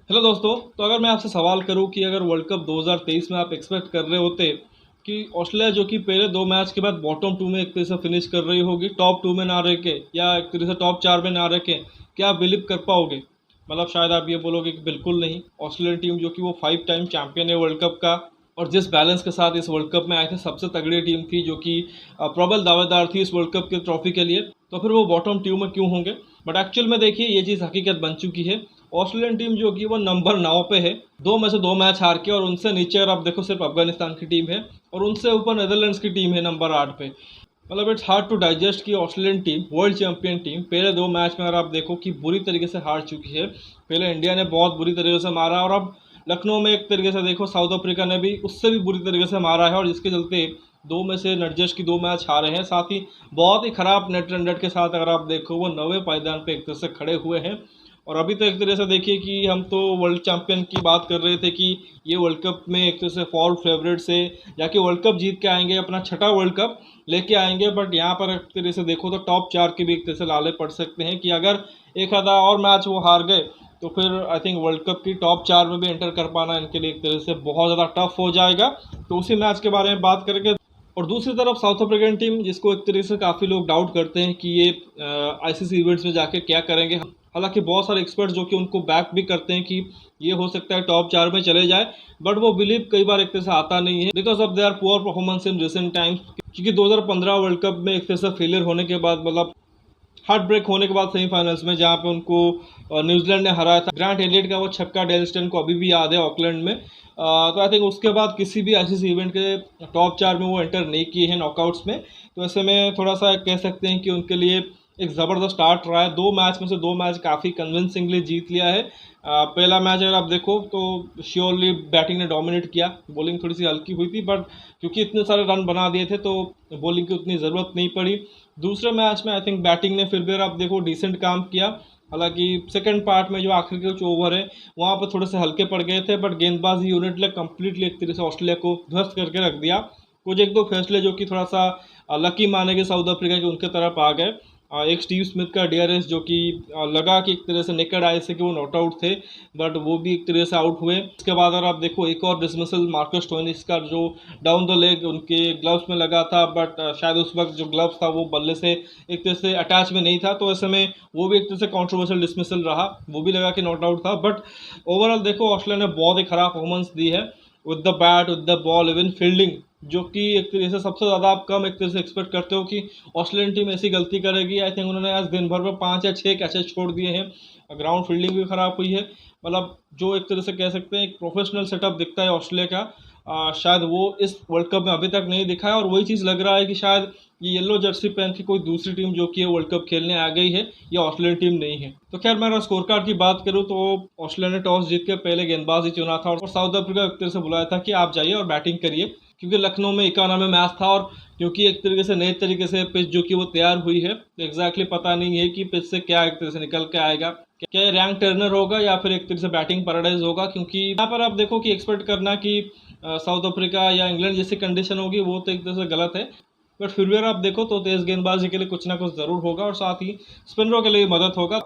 Hello दोस्तों। तो अगर मैं आपसे सवाल करूं कि अगर वर्ल्ड कप 2023 में आप एक्सपेक्ट कर रहे होते कि ऑस्ट्रेलिया जो कि पहले दो मैच के बाद बॉटम टू में एक तरह से फिनिश कर रही होगी, टॉप टू में ना रह के या एक तरह से टॉप चार में ना रह के, क्या आप बिलीव कर पाओगे? मतलब शायद आप ये बोलोगे कि बिल्कुल नहीं। ऑस्ट्रेलियन टीम जो कि वो 5 टाइम चैंपियन है वर्ल्ड कप का, और जिस बैलेंस के साथ इस वर्ल्ड कप में आए थे, सबसे तगड़ी टीम थी जो कि प्रबल दावेदार थी इस वर्ल्ड कप के ट्रॉफी के लिए, तो फिर वो बॉटम टू में क्यों होंगे? बट एक्चुअल में देखिए, ये चीज़ हकीकत बन चुकी है। ऑस्ट्रेलियन टीम जो कि वो नंबर 9 पे है, दो में से दो मैच हार के, और उनसे नीचे अगर आप देखो सिर्फ अफगानिस्तान की टीम है, और उनसे ऊपर नेदरलैंड्स की टीम है नंबर 8 पे। मतलब इट्स हार्ड टू डाइजेस्ट कि Australian team, world champion team, पहले दो मैच में अगर आप देखो कि बुरी तरीके से हार चुकी है। पहले इंडिया ने बहुत बुरी तरीके से मारा, और अब लखनऊ में एक तरीके से देखो साउथ अफ्रीका ने भी उससे भी बुरी तरीके से मारा है, और जिसके चलते दो में से नरजश की दो मैच हारे हैं। साथ ही बहुत ही खराब नेट रन रेट के साथ अगर आप देखो वो 9वें पायदान पे एक तरह से खड़े हुए हैं। और अभी तो एक तरह से देखिए कि हम तो वर्ल्ड चैंपियन की बात कर रहे थे कि ये वर्ल्ड कप में एक तरह से फॉर फेवरेट से जाके वर्ल्ड कप जीत के आएंगे, अपना छठा वर्ल्ड कप लेके आएंगे। बट यहाँ पर एक तरह से देखो तो टॉप चार के भी एक तरह से लाले पड़ सकते हैं कि अगर एक आधा और मैच वो हार गए तो फिर आई थिंक वर्ल्ड कप की टॉप चार में भी एंटर कर पाना इनके लिए एक तरह से बहुत ज़्यादा टफ हो जाएगा। तो उसी मैच के बारे में बात करेंगे। और दूसरी तरफ साउथ अफ्रीकन टीम, जिसको एक तरीके से काफ़ी लोग डाउट करते हैं कि ये आईसीसी इवेंट्स में जाके क्या करेंगे। हालांकि बहुत सारे एक्सपर्ट्स जो कि उनको बैक भी करते हैं कि ये हो सकता है टॉप चार में चले जाए, बट वो बिलीव कई बार एक तरह से आता नहीं है because of their poor performance in recent times. क्योंकि 2015 वर्ल्ड कप में एक तरह से फेलियर होने के बाद, मतलब हार्ट ब्रेक होने के बाद सेमीफाइनल्स में जहाँ पे उनको न्यूजीलैंड ने हराया था, ग्रांट एलियट का वो छक्का डेल स्टेन को अभी भी याद है ऑकलैंड में। तो आई थिंक उसके बाद किसी भी आईसीसी इवेंट के टॉप चार में वो एंटर नहीं किए हैं नॉकआउट्स में। तो ऐसे में थोड़ा सा कह सकते हैं कि उनके लिए एक ज़बरदस्त स्टार्ट रहा है। दो मैच में से दो मैच काफ़ी कन्विंसिंगली जीत लिया है। पहला मैच अगर आप देखो तो श्योरली बैटिंग ने डोमिनेट किया, बॉलिंग थोड़ी सी हल्की हुई थी, बट क्योंकि इतने सारे रन बना दिए थे तो बॉलिंग की उतनी ज़रूरत नहीं पड़ी। दूसरे मैच में आई थिंक बैटिंग ने फिर भी अगर आप देखो डिसेंट काम किया। हालांकि सेकंड पार्ट में जो आखिर के कुछ ओवर है वहाँ पर थोड़े से हल्के पड़ गए थे, बट गेंदबाजी यूनिट ने कम्प्लीटली एक तरह से ऑस्ट्रेलिया को ध्वस्त करके रख दिया। कुछ एक दो फैसले जो कि थोड़ा सा लकी माने गए साउथ अफ्रीका के, उनके तरफ आ गए। एक स्टीव स्मिथ का डीआरएस जो कि लगा कि एक तरह से नेकेड आई से कि वो नॉट आउट थे, बट वो भी एक तरह से आउट हुए। उसके बाद अगर आप देखो एक और डिसमिसल मार्कस स्टोइनिस का जो डाउन द लेग उनके ग्लव्स में लगा था, बट शायद उस वक्त जो ग्लव्स था वो बल्ले से एक तरह से अटैच में नहीं था, तो ऐसे में वो भी एक तरह से कॉन्ट्रोवर्शियल डिसमिसल रहा, वो भी लगा कि नॉट आउट था। बट ओवरऑल देखो ऑस्ट्रेलिया ने बहुत ही खराब परफॉर्मेंस दी है with the bat, with the ball, even fielding, जो कि एक तरह से सबसे ज़्यादा आप कम एक तरह से एक्सपेक्ट करते हो कि ऑस्ट्रेलियन टीम ऐसी गलती करेगी। आई थिंक उन्होंने आज दिन भर में 5 या 6 कैचेज छोड़ दिए हैं। ग्राउंड फील्डिंग भी खराब हुई है। मतलब जो एक तरह से कह सकते हैं एक प्रोफेशनल सेटअप दिखता है ऑस्ट्रेलिया का, शायद वो इस वर्ल्ड कप में अभी तक नहीं दिखा है। और वही चीज़ लग रहा है कि शायद ये येलो जर्सी पहन के कोई दूसरी टीम जो कि वर्ल्ड कप खेलने आ गई है, ये ऑस्ट्रेलियन टीम नहीं है। तो खैर, मैं अगर स्कोर कार्ड की बात करूँ तो ऑस्ट्रेलिया ने टॉस जीत के पहले गेंदबाजी चुना था, और साउथ अफ्रीका एक तरह से बुलाया था कि आप जाइए और बैटिंग करिए, क्योंकि लखनऊ में 91 मैच था, और क्योंकि एक तरीके से नए तरीके से पिच जो कि वो तैयार हुई है, तो एग्जैक्टली पता नहीं है कि पिच से क्या एक तरह से निकल के आएगा। क्या ये रैंक टर्नर होगा या फिर एक तरह से बैटिंग पैराडाइज होगा? क्योंकि यहाँ पर आप देखो कि एक्सपेक्ट करना कि साउथ अफ्रीका या इंग्लैंड जैसी कंडीशन होगी वो तो एक तरह से गलत है। बट फिर भी अगर आप देखो तो तेज़ गेंदबाजी के लिए कुछ ना कुछ ज़रूर होगा, और साथ ही स्पिनरों के लिए भी मदद होगा।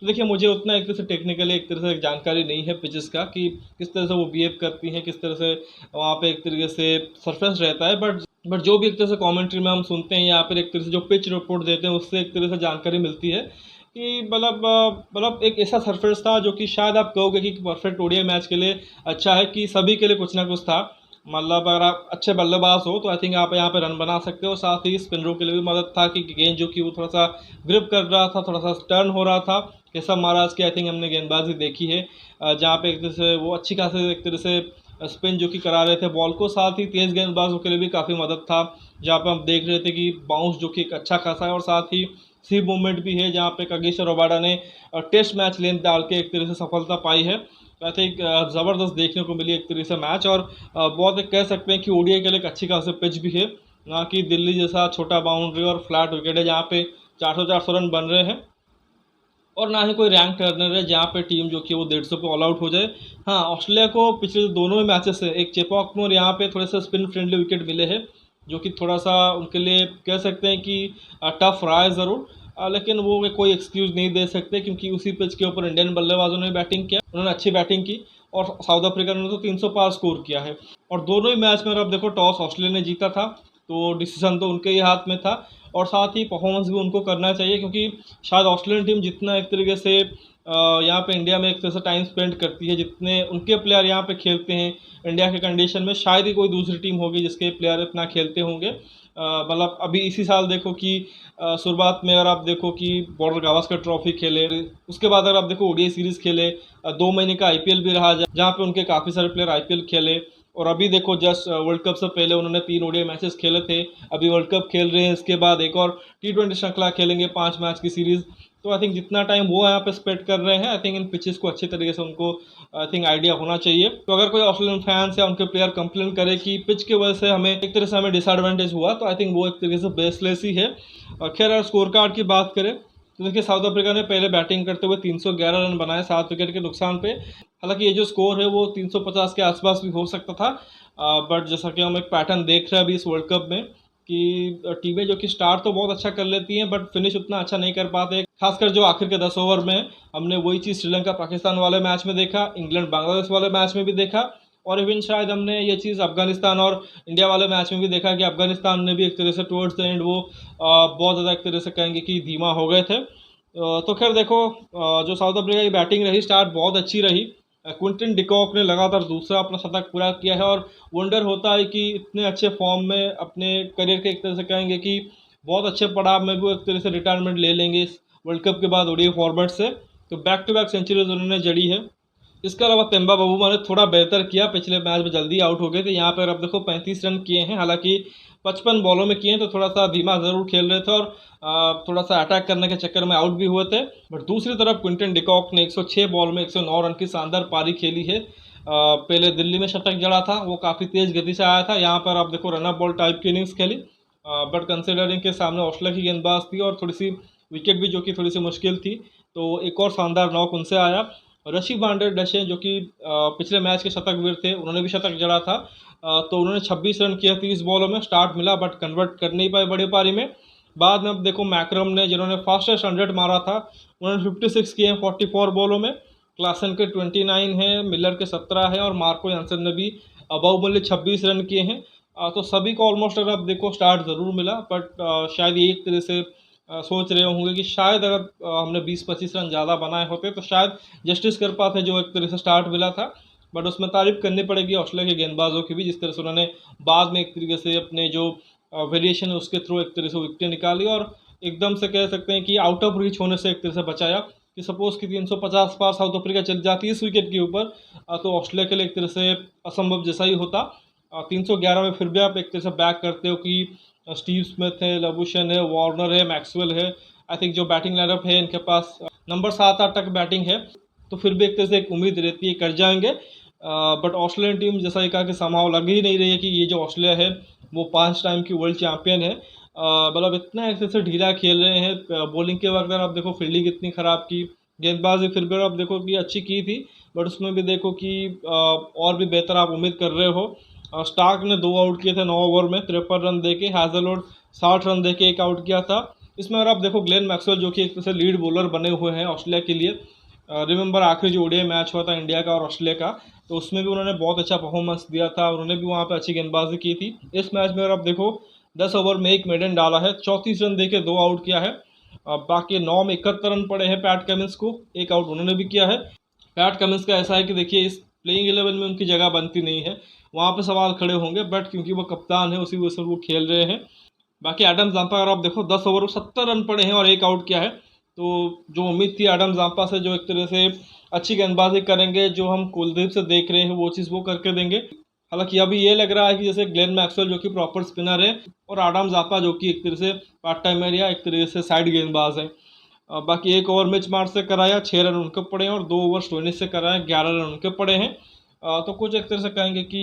तो देखिए, मुझे उतना एक तरह से टेक्निकली एक तरह से जानकारी नहीं है पिचेस का कि किस तरह से वो बिहेव करती हैं, किस तरह से वहाँ पे एक तरीके से सरफेस रहता है। बट जो भी एक तरह से कमेंट्री में हम सुनते हैं या फिर एक तरह से जो पिच रिपोर्ट देते हैं उससे एक तरह से जानकारी मिलती है कि मतलब एक ऐसा सरफेस था जो कि शायद आप कहोगे कि परफेक्ट ओडीआई मैच के लिए अच्छा है, कि सभी के लिए कुछ ना कुछ था। मतलब अगर आप अच्छे बल्लेबाज हो तो आई थिंक आप यहाँ पे रन बना सकते हो। साथ ही स्पिनरों के लिए भी मदद था कि गेंद जो कि वो थोड़ा सा ग्रिप कर रहा था, थोड़ा सा टर्न हो रहा था। केशव महाराज की आई थिंक हमने गेंदबाजी देखी है, जहाँ पे एक तरह से वो अच्छी खासी एक तरह से स्पिन जो कि करा रहे थे बॉल को। साथ ही तेज़ गेंदबाजों के लिए भी काफ़ी मदद था, जहाँ पे हम देख रहे थे कि बाउंस जो कि एक अच्छा खासा है, और साथ ही सी मूवमेंट भी है, जहाँ पे कागिसो रबाडा ने टेस्ट मैच लेंथ डाल के एक तरह से सफलता पाई है। तो आई थिंक ज़बरदस्त देखने को मिली एक तरह से मैच, और बहुत एक कह सकते हैं कि ओडीआई के लिए एक अच्छी खासी पिच भी है, ना कि दिल्ली जैसा छोटा बाउंड्री और फ्लैट विकेट है जहाँ पे 400 रन बन रहे हैं, और ना ही कोई रैंक टर्नर है जहाँ पे टीम जो कि वो 150 पे ऑल आउट हो जाए। हाँ, ऑस्ट्रेलिया को पिछले दोनों ही मैचेस से एक चेपॉक में और यहाँ पे थोड़े से स्पिन फ्रेंडली विकेट मिले हैं, जो कि थोड़ा सा उनके लिए कह सकते हैं कि टफ रहा है ज़रूर। लेकिन वो कोई एक्सक्यूज़ नहीं दे सकते, क्योंकि उसी पिच के ऊपर इंडियन बल्लेबाजों ने बैटिंग किया, उन्होंने अच्छी बैटिंग की और साउथ अफ्रीका ने तो 300 पार स्कोर किया है। और दोनों ही मैच में अगर आप देखो टॉस ऑस्ट्रेलिया ने जीता था, तो डिसीजन तो उनके ही हाथ में था, और साथ ही परफॉर्मेंस भी उनको करना चाहिए, क्योंकि शायद ऑस्ट्रेलियन टीम जितना एक तरीके से यहाँ पे इंडिया में एक तरह से टाइम स्पेंड करती है, जितने उनके प्लेयर यहाँ पे खेलते हैं इंडिया के कंडीशन में, शायद ही कोई दूसरी टीम होगी जिसके प्लेयर इतना खेलते होंगे। मतलब अभी इसी साल देखो कि शुरुआत में अगर आप देखो कि बॉर्डर गावस्कर ट्रॉफी खेले, उसके बाद अगर आप देखो ओडीआई सीरीज़ खेले, 2 महीने का आईपीएल भी रहा जहाँ पे उनके काफ़ी सारे प्लेयर आईपीएल खेले, और अभी देखो जस्ट वर्ल्ड कप से पहले उन्होंने 3 ओडीआई मैचेस खेले थे, अभी वर्ल्ड कप खेल रहे हैं, इसके बाद एक और T20 श्रृंखला खेलेंगे 5 मैच की सीरीज़। तो आई थिंक जितना टाइम वो यहाँ पे स्पेंड कर रहे हैं, आई थिंक इन पिचेस को अच्छे तरीके से उनको आई थिंक आइडिया होना चाहिए। तो अगर कोई ऑस्ट्रेलियन फैंस या उनके प्लेयर कंप्लेन करे कि पिच की वजह से हमें एक तरह से हमें डिसएडवांटेज हुआ, तो आई थिंक वो एक तरीके से बेसलेस ही है। खैर अगर स्कोर कार्ड की बात करें तो देखिए साउथ अफ्रीका ने पहले बैटिंग करते हुए 311 रन बनाए 7 विकेट के नुकसान पे। हालांकि ये जो स्कोर है वो 350 के आसपास भी हो सकता था, बट जैसा कि हम एक पैटर्न देख रहे हैं अभी इस वर्ल्ड कप में कि टीमें जो कि स्टार्ट तो बहुत अच्छा कर लेती हैं बट फिनिश उतना अच्छा नहीं कर पाते, खासकर जो आखिर के 10 ओवर में। हमने वही चीज़ श्रीलंका पाकिस्तान वाले मैच में देखा, इंग्लैंड बांग्लादेश वाले मैच में भी देखा, और इवन शायद हमने ये चीज़ अफगानिस्तान और इंडिया वाले मैच में भी देखा कि अफगानिस्तान ने भी एक तरह से टुवर्ड्स द एंड वो बहुत ज़्यादा एक तरह से कहेंगे कि धीमा हो गए थे। तो खैर देखो जो साउथ अफ्रीका की बैटिंग रही, स्टार्ट बहुत अच्छी रही। क्विंटन डिकॉक ने लगातार दूसरा अपना शतक पूरा किया है, और वंडर होता है कि इतने अच्छे फॉर्म में अपने करियर के एक तरह से कहेंगे कि बहुत अच्छे पड़ाव में भी वो एक तरह से रिटायरमेंट ले लेंगे इस वर्ल्ड कप के बाद ओडीआई फॉर्मेट से। तो बैक टू बैक सेंचुरीज उन्होंने जड़ी है। इसके अलावा तेम्बा बाबूमा ने थोड़ा बेहतर किया, पिछले मैच में जल्दी आउट हो गए थे, यहाँ पर अब देखो 35 रन किए हैं, हालांकि 55 बॉलों में किए हैं, तो थोड़ा सा धीमा ज़रूर खेल रहे थे और थोड़ा सा अटैक करने के चक्कर में आउट भी हुए थे। बट दूसरी तरफ क्विंटन डिकॉक ने 106 बॉल में 109 रन की शानदार पारी खेली है। पहले दिल्ली में शतक जड़ा था, वो काफ़ी तेज़ गति से आया था, यहाँ पर आप देखो रन अप बॉल टाइप की इनिंग्स खेली, बट कंसिडरिंग के सामने ऑस्ट्रेलिया की गेंदबाज थी और थोड़ी सी विकेट भी जो कि थोड़ी सी मुश्किल थी, तो एक और शानदार नॉक उनसे आया। ऋषि वांडर डशे जो कि पिछले मैच के शतकवीर थे, उन्होंने भी शतक जड़ा था, तो उन्होंने 26 रन किया 30 बॉलों में, स्टार्ट मिला बट कन्वर्ट कर नहीं पाए बड़ी पारी में। बाद में अब देखो मैक्रम ने, जिन्होंने फास्टेस्ट 100 मारा था, उन्होंने 56 किए हैं 44 बॉलों में। क्लासन के 29 हैं, मिलर के 17 हैं, और मार्को यानसन ने भी बाहुबली 26 रन किए हैं। तो सभी को ऑलमोस्ट अगर आप देखो स्टार्ट ज़रूर मिला, बट शायद ये एक तरह से सोच रहे होंगे कि शायद अगर हमने 20-25 रन ज़्यादा बनाए होते तो शायद जस्टिस कर पाते जो एक तरह से स्टार्ट मिला था। बट उसमें तारीफ करनी पड़ेगी ऑस्ट्रेलिया के गेंदबाजों की भी, जिस तरह से उन्होंने बाद में एक तरीके से अपने जो वेरिएशन है उसके थ्रू एक तरह से विकेटें निकाली, और एकदम से कह सकते हैं कि आउट ऑफ रीच होने से एक तरह से बचाया, कि सपोज़ कि 350 पार साउथ अफ्रीका चल जाती है इस विकेट के ऊपर, तो ऑस्ट्रेलिया के लिए एक तरह से असंभव जैसा ही होता। 311 में फिर भी आप एक तरह से बैक करते हो कि स्टीव स्मिथ है, लबुशन है, वार्नर है, मैक्सवेल है, आई थिंक जो बैटिंग लाइनअप है इनके पास नंबर 7-8 तक बैटिंग है, तो फिर भी एक तरह से एक उम्मीद रहती है कर जाएंगे। बट ऑस्ट्रेलियन टीम जैसा ही कहा कि समाव लग ही नहीं रही है कि ये जो ऑस्ट्रेलिया है वो 5 टाइम की वर्ल्ड चैम्पियन है। मतलब इतना एक तरह से ढीला खेल रहे हैं, बॉलिंग के वक्त आप देखो फील्डिंग इतनी ख़राब की, गेंदबाजी फिर भी आप देखो कि अच्छी की थी, बट उसमें भी देखो कि और भी बेहतर आप उम्मीद कर रहे हो। स्टार्क ने 2 आउट किए थे 9 ओवर में 53 रन देके, हैजलवुड 60 रन देके 1 आउट किया था। इसमें अगर आप देखो ग्लेन मैक्सवेल जो कि एक तरह से लीड बॉलर बने हुए हैं ऑस्ट्रेलिया के लिए, रिमेंबर आखिरी जो ओडीआई मैच हुआ था इंडिया का और ऑस्ट्रेलिया का, तो उसमें भी उन्होंने बहुत अच्छा परफॉर्मेंस दिया था, उन्होंने भी वहाँ पे अच्छी गेंदबाजी की थी। इस मैच में अगर आप देखो 10 ओवर में 1 मेडन डाला है, 34 रन देके 2 आउट किया है। बाकी 9 में 71 रन पड़े हैं पैट कमिंस को, 1 आउट उन्होंने भी किया है। पैट कमिंस का ऐसा है कि देखिए इस प्लेइंग 11 में उनकी जगह बनती नहीं है, वहाँ पे सवाल खड़े होंगे, बट क्योंकि वो कप्तान है उसी वजह से वो खेल रहे हैं। बाकी एडम जाम्पा अगर आप देखो 10 ओवर में 70 रन पड़े हैं और 1 आउट किया है, तो जो उम्मीद थी एडम जाम्पा से जो एक तरह से अच्छी गेंदबाजी करेंगे, जो हम कुलदीप से देख रहे हैं वो चीज़ वो करके देंगे। हालांकि अभी ये लग रहा है कि जैसे ग्लेन मैक्सवेल जो कि प्रॉपर स्पिनर है और एडम जाम्पा जो कि एक तरह से पार्ट टाइमर या एक तरह से साइड गेंदबाज है। बाकी 1 ओवर मिच मार्श से कराया 6 रन उनके पड़े हैं, और 2 ओवर स्टोइनिस से कराया 11 रन उनके पड़े हैं। तो कुछ एक तरह से कहेंगे कि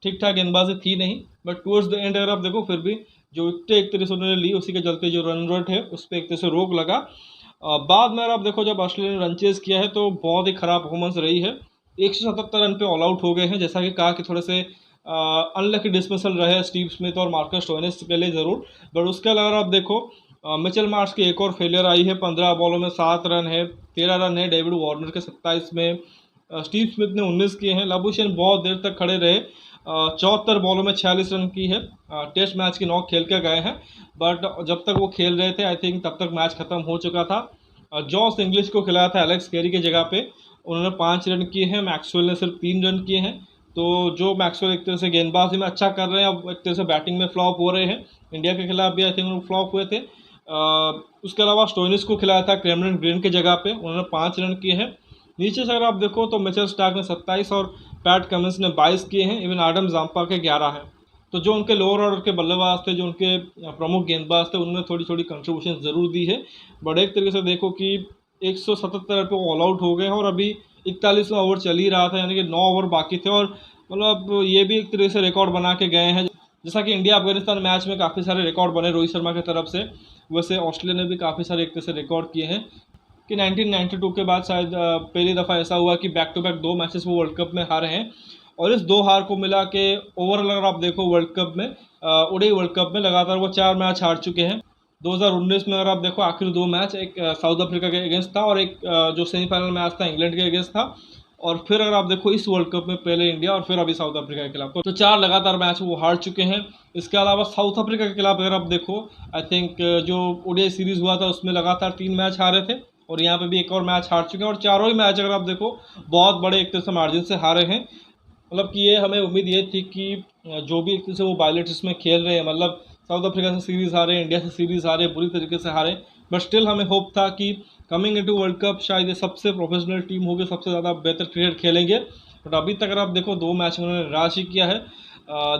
ठीक ठाक गेंदबाजी थी नहीं, बट टुवर्ड्स द एंड अगर आप देखो फिर भी जो विकेटें एक तरह से उन्होंने ली उसी के चलते जो रन रेट है उस पर एक तरह से रोक लगा। बाद में अगर आप देखो जब ऑस्ट्रेलिया ने रन चेज किया है तो बहुत ही ख़राब परफॉर्मेंस रही है, 177 रन पे ऑल आउट हो गए हैं, जैसा कि कहा कि थोड़े से अनलकी डिसमिसल रहे स्टीव स्मिथ और मार्कस स्टोइनिस के लिए ज़रूर, बट उसके अलावा आप देखो मिचेल मार्श की एक और फेलियर आई है, 15 बॉलों में 7 रन है, 13 रन है डेविड वार्नर के 27 में। स्टीव स्मिथ ने 19 किए हैं। लाबुशेन बहुत देर तक खड़े रहे, 74 बॉलों में 46 रन की है। टेस्ट मैच की नॉक खेल के गए हैं, बट जब तक वो खेल रहे थे आई थिंक तब तक मैच खत्म हो चुका था। जॉस इंग्लिश को खिलाया था एलेक्स कैरी की जगह पे, उन्होंने 5 रन किए हैं। मैक्सवेल ने सिर्फ 3 रन किए हैं। तो जो मैक्सवेल एक तरह से गेंदबाजी में अच्छा कर रहे हैं, अब एक तरह से बैटिंग में फ्लॉप हो रहे हैं। इंडिया के खिलाफ भी आई थिंक उन्होंने फ्लॉप हुए थे। उसके अलावा स्टोइनिस को खिलाया था कैमरन ग्रीन की जगह पे, उन्होंने 5 रन किए हैं। नीचे से अगर आप देखो तो मिचेल स्टार्क ने 27 और पैट कमिंस ने 22 किए हैं। इवन एडम जाम्पा के 11 हैं। तो जो उनके लोअर ऑर्डर के बल्लेबाज थे, जो उनके प्रमुख गेंदबाज थे, उन्होंने थोड़ी थोड़ी कंट्रीब्यूशन ज़रूर दी है। बट एक तरीके से देखो कि 177 पे ऑल आउट हो गए हैं और अभी 41वां ओवर चल ही रहा था, यानी कि 9 ओवर बाकी थे। और मतलब ये भी एक तरीके से रिकॉर्ड बना के गए हैं। जैसा कि इंडिया अफगानिस्तान मैच में काफ़ी सारे रिकॉर्ड बने रोहित शर्मा की तरफ से, वैसे ऑस्ट्रेलिया ने भी काफ़ी सारे एक तरह से रिकॉर्ड किए हैं कि 1992 के बाद शायद पहली दफ़ा ऐसा हुआ कि बैक टू बैक 2 मैचेस वो वर्ल्ड कप में हारे हैं। और इस 2 हार को मिला के ओवरऑल अगर आप देखो वर्ल्ड कप में, ओडीआई वर्ल्ड कप में लगातार वो 4 मैच हार चुके हैं। 2019 में अगर आप देखो आखिरी 2 मैच, एक साउथ अफ्रीका के अगेंस्ट था और एक जो सेमीफाइनल मैच था इंग्लैंड के अगेंस्ट था। और फिर अगर आप देखो इस वर्ल्ड कप में पहले इंडिया और फिर अभी साउथ अफ्रीका के खिलाफ, तो 4 लगातार मैच वो हार चुके हैं। इसके अलावा साउथ अफ्रीका के खिलाफ अगर आप देखो, आई थिंक जो ओडीआई सीरीज़ हुआ था उसमें लगातार 3 मैच हारे थे और यहाँ पे भी एक और मैच हार चुके हैं। और चारों ही मैच अगर आप देखो बहुत बड़े एक तरह से मार्जिन से हारे हैं। मतलब कि ये हमें उम्मीद ये थी कि जो भी एक तरह से वो बायलेट्स में खेल रहे हैं, मतलब साउथ अफ्रीका से सीरीज़ हारे, इंडिया से सीरीज़ हारे, बुरी तरीके से हारे, बट स्टिल हमें होप था कि कमिंग इनटू वर्ल्ड कप शायद ये सबसे प्रोफेशनल टीम होगी, सबसे ज़्यादा बेहतर क्रिकेट खेलेंगे। बट अभी तक अगर आप देखो 2 मैच में उन्होंने निराश ही किया है।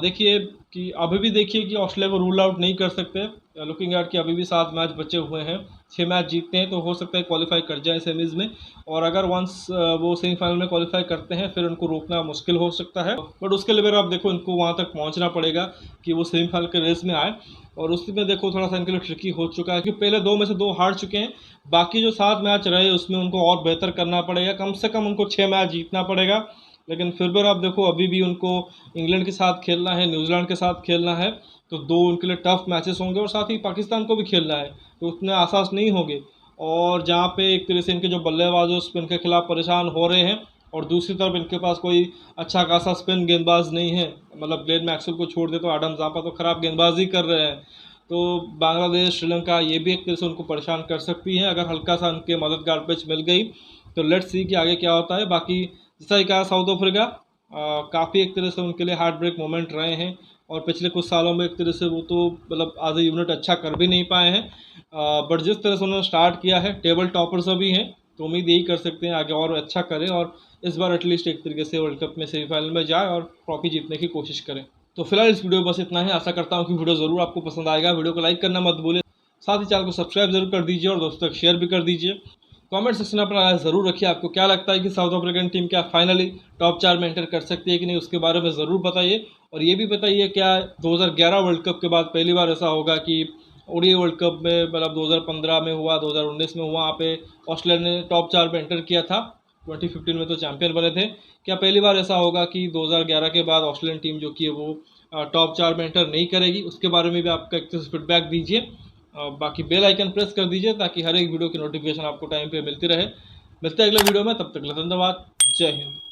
देखिए कि अभी भी देखिए कि ऑस्ट्रेलिया को रूल आउट नहीं कर सकते, लुकिंग एट कि अभी भी 7 मैच बचे हुए हैं। 6 मैच जीतते हैं तो हो सकता है क्वालिफाई कर जाए सेमीज़ में, और अगर वंस वो सेमीफाइनल में क्वालिफाई करते हैं फिर उनको रोकना मुश्किल हो सकता है। बट उसके लिए अगर आप देखो इनको वहाँ तक पहुँचना पड़ेगा कि वो सेमीफाइनल के रेस में आए, और उसमें देखो थोड़ा सा इनके लिए ट्रिकी हो चुका है कि पहले 2 में से 2 हार चुके हैं। बाकी जो 7 मैच रहे उसमें उनको और बेहतर करना पड़ेगा, कम से कम उनको 6 मैच जीतना पड़ेगा। लेकिन फिर भी आप देखो अभी भी उनको इंग्लैंड के साथ खेलना है, न्यूजीलैंड के साथ खेलना है, तो 2 उनके लिए टफ मैचेस होंगे, और साथ ही पाकिस्तान को भी खेलना है, तो उतने आसास नहीं होंगे। और जहाँ पे एक तरह से इनके जो बल्लेबाज है स्पिन के खिलाफ परेशान हो रहे हैं, और दूसरी तरफ इनके पास कोई अच्छा खासा स्पिन गेंदबाज नहीं है। मतलब ग्लेन मैक्सवेल को छोड़ दे तो एडम जाम्पा तो ख़राब गेंदबाजी कर रहे हैं। तो बांग्लादेश, श्रीलंका ये भी एक तरह से उनको परेशान कर सकती है अगर हल्का सा उनके मददगार पिच मिल गई। तो लेट्स सी कि आगे क्या होता है। बाकी जैसा ही कहा, साउथ अफ्रीका काफ़ी एक तरह से उनके लिए हार्ट ब्रेक मोमेंट रहे हैं, और पिछले कुछ सालों में एक तरह से वो तो मतलब एज ए यूनिट अच्छा कर भी नहीं पाए हैं। बट जिस तरह से उन्होंने स्टार्ट किया है, टेबल टॉपर्स अभी हैं, तो उम्मीद यही कर सकते हैं आगे और अच्छा करें, और इस बार एटलीस्ट एक तरीके से वर्ल्ड कप में सेमीफाइनल में जाए और ट्रॉफी जीतने की कोशिश करें। तो फिलहाल इस वीडियो में बस इतना ही। आशा करता हूँ कि वीडियो ज़रूर आपको पसंद आएगा। वीडियो को लाइक करना मत भूलिए, साथ ही चैनल को सब्सक्राइब जरूर कर दीजिए और दोस्तों तक शेयर भी कर दीजिए। कमेंट सेक्शन में अपना राय ज़रूर रखिए, आपको क्या लगता है कि साउथ अफ्रीकन टीम क्या फाइनली टॉप 4 में एंटर कर सकती है कि नहीं, उसके बारे में ज़रूर बताइए। और ये भी बताइए क्या 2011 वर्ल्ड कप के बाद पहली बार ऐसा होगा कि ओडीआई वर्ल्ड कप में, मतलब 2015 में हुआ, 2019 में हुआ, वहाँ पे ऑस्ट्रेलिया ने टॉप 4 में एंटर किया था। 2015 में तो चैंपियन बने थे। क्या पहली बार ऐसा होगा कि 2011 के बाद ऑस्ट्रेलियन टीम जो कि है वो टॉप 4 में एंटर नहीं करेगी? उसके बारे में भी आपका एक फीडबैक दीजिए। बाकी बेल आइकन प्रेस कर दीजिए ताकि हर एक वीडियो की नोटिफिकेशन आपको टाइम पे मिलती रहे। मिलते हैं अगले वीडियो में, तब तक के लिए धन्यवाद। जय हिंद।